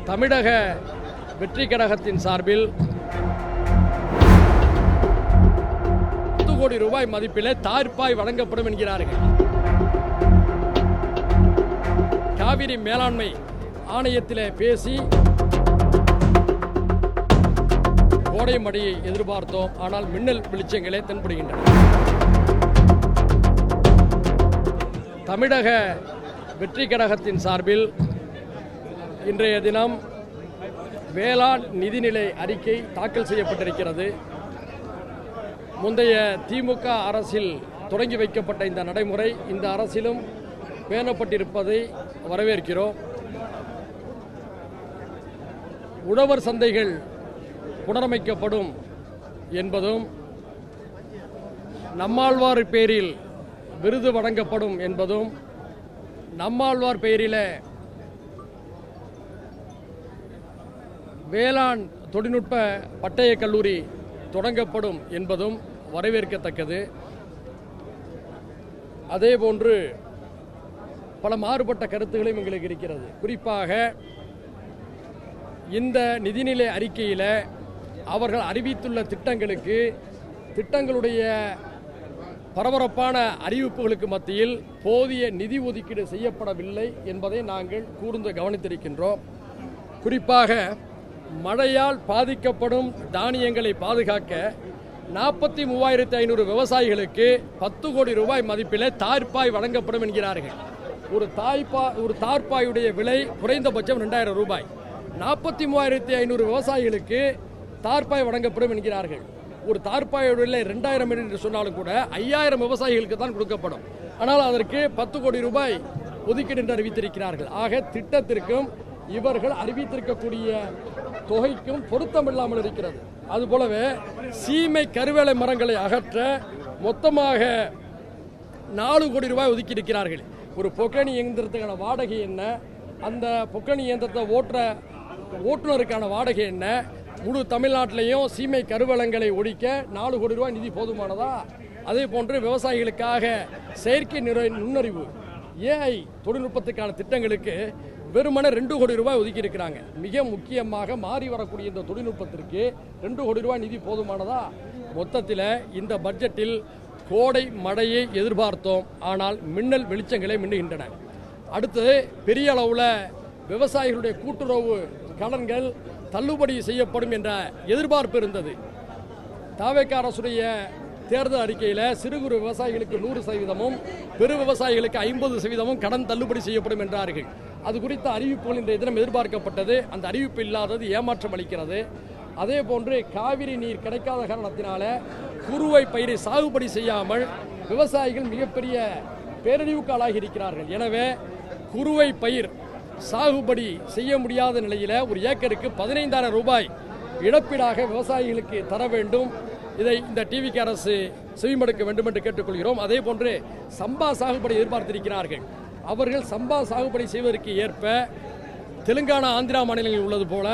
தமிழக வெற்றி கழகத்தின் சார்பில் 10 கோடி ரூபாய் மதிப்பிலே தார்ப்பாய் வழங்கப்படும் என்கிறார்கள். காவிரி மேலாண்மை ஆணையத்திலே பேசி கோடை மழையை எதிர்பார்த்தோம். ஆனால் மின்னல் வெளிச்சங்களே தென்படுகின்றன. தமிழக வெற்றி கழகத்தின் சார்பில் இன்றைய தினம் வேளாண் நிதிநிலை அறிக்கை தாக்கல் செய்யப்பட்டிருக்கிறது. முந்தைய திமுக அரசில் தொடங்கி வைக்கப்பட்ட இந்த நடைமுறை இந்த அரசிலும் பேணப்பட்டிருப்பதை வரவேற்கிறோம். உழவர் சந்தைகள் புனரமைக்கப்படும் என்பதும், நம்மாழ்வார் பெயரில் விருது வழங்கப்படும் என்பதும், நம்மாழ்வார் பெயரில் வேளாண் தொழில்நுட்ப பட்டய கல்லூரி தொடங்கப்படும் என்பதும் வரவேற்கத்தக்கது. அதேபோன்று பல மாறுபட்ட கருத்துகளும் எங்களுக்கு இருக்கிறது. குறிப்பாக இந்த நிதிநிலை அறிக்கையில் அவர்கள் அறிவித்துள்ள திட்டங்களுடைய பரபரப்பான அறிவிப்புகளுக்கு மத்தியில் போதிய நிதி ஒதுக்கீடு செய்யப்படவில்லை என்பதை நாங்கள் கூர்ந்து கவனித்திருக்கின்றோம். குறிப்பாக மழையால் பாதிக்கப்படும் தானியங்களை பாதுகாக்க 43,500 விவசாயிகளுக்கு 10 கோடி ரூபாய் மதிப்பிலே தார்ப்பாய் வழங்கப்படும் என்கிறார்கள். ஒரு தார்ப்பாயுடைய விலை குறைந்தபட்சம் 2,000 ரூபாய். 43,500 விவசாயிகளுக்கு தார்ப்பாய் வழங்கப்படும் என்கிறார்கள். ஒரு தார்ப்பாயோட விலை 2,000 என்று சொன்னாலும் கூட 5,000 விவசாயிகளுக்கு தான் கொடுக்கப்படும். ஆனால் அதற்கு 10 கோடி ரூபாய் ஒதுக்கீடு என்று அறிவித்திருக்கிறார்கள். ஆக திட்டத்திற்கும் இவர்கள் அறிவித்திருக்கக்கூடிய தொகைக்கும் பொருத்தமில்லாமல் இருக்கிறது. அதுபோலவே சீமை கருவேலை மரங்களை அகற்ற மொத்தமாக 4 கோடி ரூபாய் ஒதுக்கி இருக்கிறார்கள். ஒரு பொக்கணி இயந்திரத்துக்கான வாடகை என்ன, அந்த பொக்கணி இயந்திரத்தை ஓட்டுநருக்கான வாடகை என்ன, முழு தமிழ்நாட்டிலையும் சீமை கருவேலங்களை ஒழிக்க 4 கோடி ரூபாய் நிதி போதுமானதா? அதே போன்று விவசாயிகளுக்காக செயற்கை நுண்ணறிவு ஏஐ தொழில்நுட்பத்துக்கான திட்டங்களுக்கு வெறுமனே 2 கோடி ரூபாய் ஒதுக்கி இருக்கிறாங்க. மிக முக்கியமாக மாறி வரக்கூடிய இந்த தொழில்நுட்பத்திற்கு 2 கோடி ரூபாய் நிதி போதுமானதா? மொத்தத்தில் இந்த பட்ஜெட்டில் கோடை மழையை எதிர்பார்த்தோம். ஆனால் மின்னல் வெளிச்சங்களே மின்னுகின்றன. அடுத்தது பெரிய அளவில் விவசாயிகளுடைய கூட்டுறவு கடன்கள் தள்ளுபடி செய்யப்படும் என்ற எதிர்பார்ப்பு இருந்தது. தவேக அரசுடைய தேர்தல் அறிக்கையில் சிறு குறு விவசாயிகளுக்கு 100%, பெரு விவசாயிகளுக்கு 50% கடன் தள்ளுபடி செய்யப்படும் என்றார்கள். அது குறித்த அறிவிப்புகள் இன்றைய தினம் எதிர்பார்க்கப்பட்டது. அந்த அறிவிப்பு இல்லாதது ஏமாற்றம் அளிக்கிறது. அதே போன்று காவிரி நீர் கிடைக்காத காரணத்தினால குறுவை பயிரை சாகுபடி செய்யாமல் விவசாயிகள் மிகப்பெரிய பேரழிவுக்கு ஆளாகி இருக்கிறார்கள். எனவே குறுவை பயிர் சாகுபடி செய்ய முடியாத நிலையில் ஒரு ஏக்கருக்கு 15,000 ரூபாய் இழப்பீடாக விவசாயிகளுக்கு தர வேண்டும். இதை இந்த டிவிக்கு அரசு செவிமடுக்க வேண்டும் என்று கேட்டுக்கொள்கிறோம். அதே போன்று சம்பா சாகுபடி எதிர்பார்த்திருக்கிறார்கள். அவர்கள் சம்பா சாகுபடி செய்வதற்கு ஏற்ப தெலுங்கானா, ஆந்திரா மாநிலங்களில் உள்ளது போல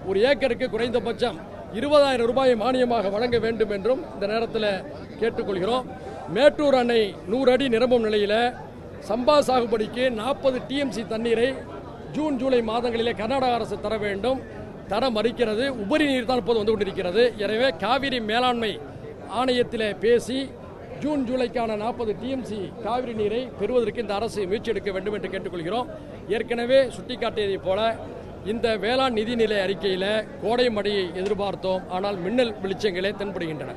ஒரு ஏக்கருக்கு குறைந்தபட்சம் 20,000 ரூபாயை மானியமாக வழங்க வேண்டும் என்றும் இந்த நேரத்தில் கேட்டுக்கொள்கிறோம். மேட்டூர் அணை 100 அடி நிரம்பும் நிலையில் சம்பா சாகுபடிக்கு 40 TMC தண்ணீரை ஜூன், ஜூலை மாதங்களிலே கர்நாடக அரசு தர வேண்டும். தர மறுக்கிறது. உபரி நீர் தான் இப்போது வந்து கொண்டிருக்கிறது. எனவே காவிரி மேலாண்மை ஆணையத்திலே பேசி ஜூன், ஜூலைக்கான 40 TMC காவிரி நீரை பெறுவதற்கு இந்த அரசு முயற்சி எடுக்க வேண்டும் என்று கேட்டுக்கொள்கிறோம். ஏற்கனவே சுட்டிக்காட்டியதைப் போல இந்த வேளாண் நிதிநிலை அறிக்கையில் கோடை மழையை எதிர்பார்த்தோம். ஆனால் மின்னல் வெளிச்சங்களே தென்படுகின்றன.